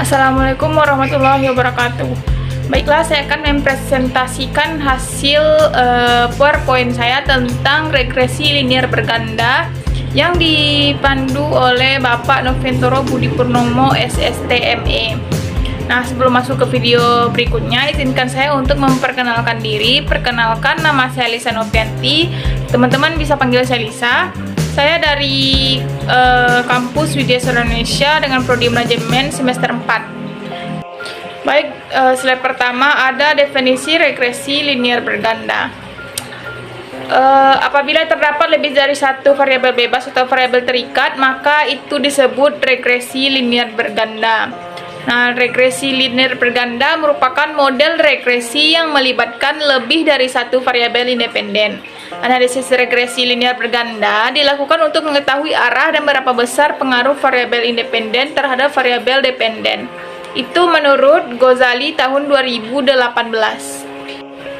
Assalamualaikum warahmatullahi wabarakatuh. Baiklah, saya akan mempresentasikan hasil PowerPoint saya tentang regresi linear berganda yang dipandu oleh Bapak Noventoro Budi Purnomo SSTME. Nah, sebelum masuk ke video berikutnya, izinkan saya untuk memperkenalkan diri. Perkenalkan, nama saya Lisa Novianti. Teman-teman bisa panggil saya Lisa. Saya dari kampus Widya Suara Indonesia dengan prodi manajemen semester 4. Baik, slide pertama ada definisi regresi linear berganda. Apabila terdapat lebih dari satu variabel bebas atau variabel terikat, maka itu disebut regresi linear berganda. Nah, regresi linear berganda merupakan model regresi yang melibatkan lebih dari satu variabel independen. Analisis regresi linear berganda dilakukan untuk mengetahui arah dan berapa besar pengaruh variabel independen terhadap variabel dependen. Itu menurut Ghazali tahun 2018.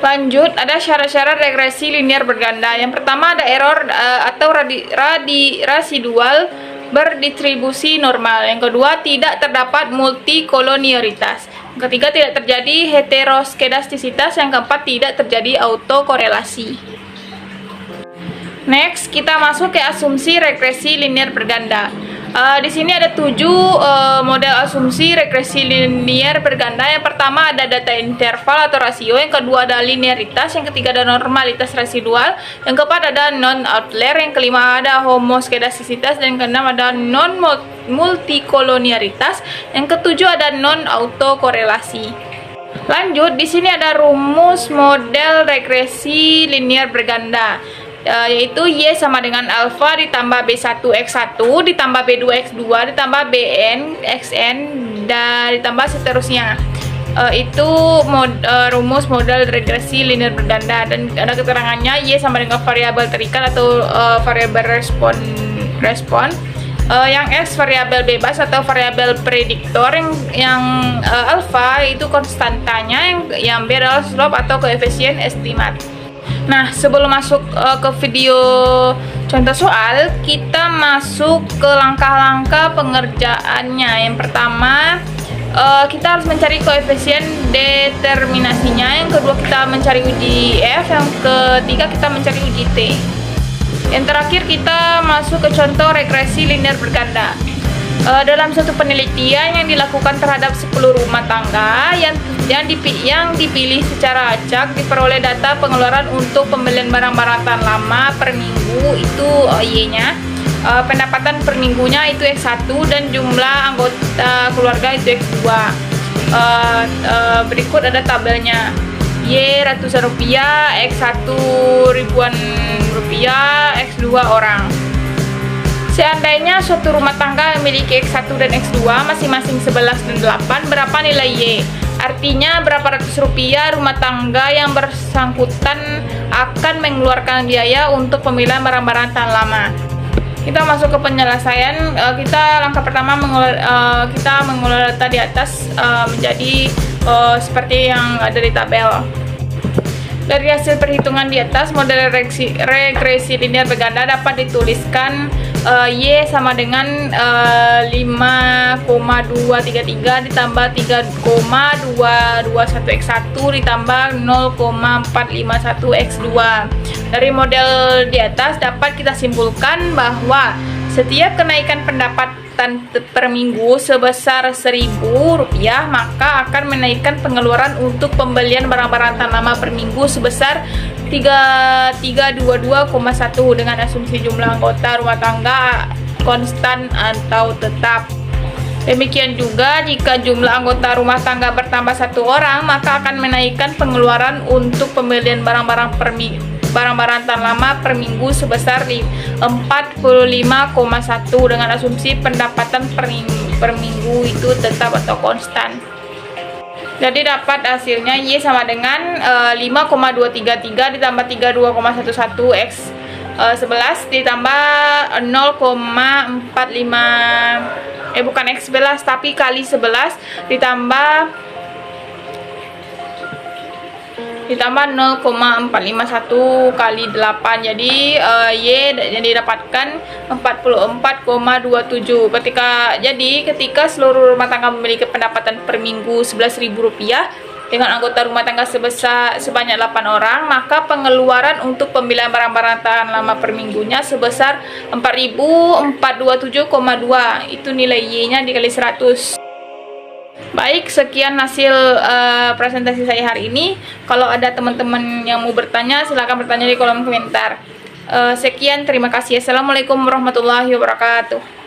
Lanjut, ada syarat-syarat regresi linear berganda. Yang pertama ada error atau residual berdistribusi normal. Yang kedua, tidak terdapat multikolonialitas. Yang ketiga, tidak terjadi heteroskedastisitas. Yang keempat, tidak terjadi autokorelasi. Next, kita masuk ke asumsi regresi linear berganda. Di sini ada 7 model asumsi regresi linear berganda. Yang pertama ada data interval atau rasio, yang kedua ada linearitas, yang ketiga ada normalitas residual, yang keempat ada non outlier, yang kelima ada homoskedastisitas, dan yang keenam ada non multikolonialitas, yang ketujuh ada non autokorelasi. Lanjut, di sini ada rumus model regresi linear berganda. Yaitu Y sama dengan alfa ditambah B1X1 ditambah B2X2 ditambah BN XN dan ditambah seterusnya. Itu rumus model regresi linear berganda, dan ada keterangannya Y sama dengan variabel terikat atau variabel respon. Yang X variabel bebas atau variabel prediktor, yang alfa itu konstantanya, yang B adalah slope atau koefisien estimat. Nah, sebelum masuk ke video contoh soal, kita masuk ke langkah-langkah pengerjaannya. Yang pertama, kita harus mencari koefisien determinasinya. Yang kedua, kita mencari uji F. Yang ketiga, kita mencari uji T. Yang terakhir, kita masuk ke contoh regresi linear berganda. Dalam suatu penelitian yang dilakukan terhadap 10 rumah tangga yang dipilih secara acak, diperoleh data pengeluaran untuk pembelian barang-barang tahan lama per minggu, itu Y-nya, pendapatan per minggunya itu X1, dan jumlah anggota keluarga itu X2. Berikut ada tabelnya. Y ratusan rupiah, X1 ribuan rupiah, X2 orang. Seandainya suatu rumah tangga memiliki X1 dan X2 masing-masing 11 dan 8, berapa nilai Y? Artinya berapa ratus rupiah rumah tangga yang bersangkutan akan mengeluarkan biaya untuk pemilihan barang-barang tahan lama. Kita masuk ke penyelesaian. Langkah pertama kita mengolah data di atas menjadi seperti yang ada di tabel. Dari hasil perhitungan di atas, model regresi linear berganda dapat dituliskan Y sama dengan 5,233 ditambah 3,221X1 ditambah 0,451X2. Dari model di atas dapat kita simpulkan bahwa setiap kenaikan pendapatan per minggu sebesar Rp1.000, maka akan menaikkan pengeluaran untuk pembelian barang-barang tahan lama per minggu sebesar 3322,1 dengan asumsi jumlah anggota rumah tangga konstan atau tetap. Demikian juga jika jumlah anggota rumah tangga bertambah 1 orang, maka akan menaikkan pengeluaran untuk pembelian barang-barang tahan lama per minggu sebesar 45,1 dengan asumsi pendapatan per minggu itu tetap atau konstan. Jadi dapat hasilnya Y sama dengan 5,233 ditambah 32,11 X 11 ditambah 0,45 bukan X 11 tapi kali 11 ditambah ditambah 0,451 kali 8, jadi Y yang didapatkan 44,27. Ketika seluruh rumah tangga memiliki pendapatan per minggu Rp11.000 dengan anggota rumah tangga sebanyak 8 orang, maka pengeluaran untuk pembelian barang-barang tahan lama per minggunya sebesar 4.427,2. Itu nilai Y-nya dikali 100. Baik, sekian hasil presentasi saya hari ini. Kalau ada teman-teman yang mau bertanya, silahkan bertanya di kolom komentar. Sekian, terima kasih. Assalamualaikum warahmatullahi wabarakatuh.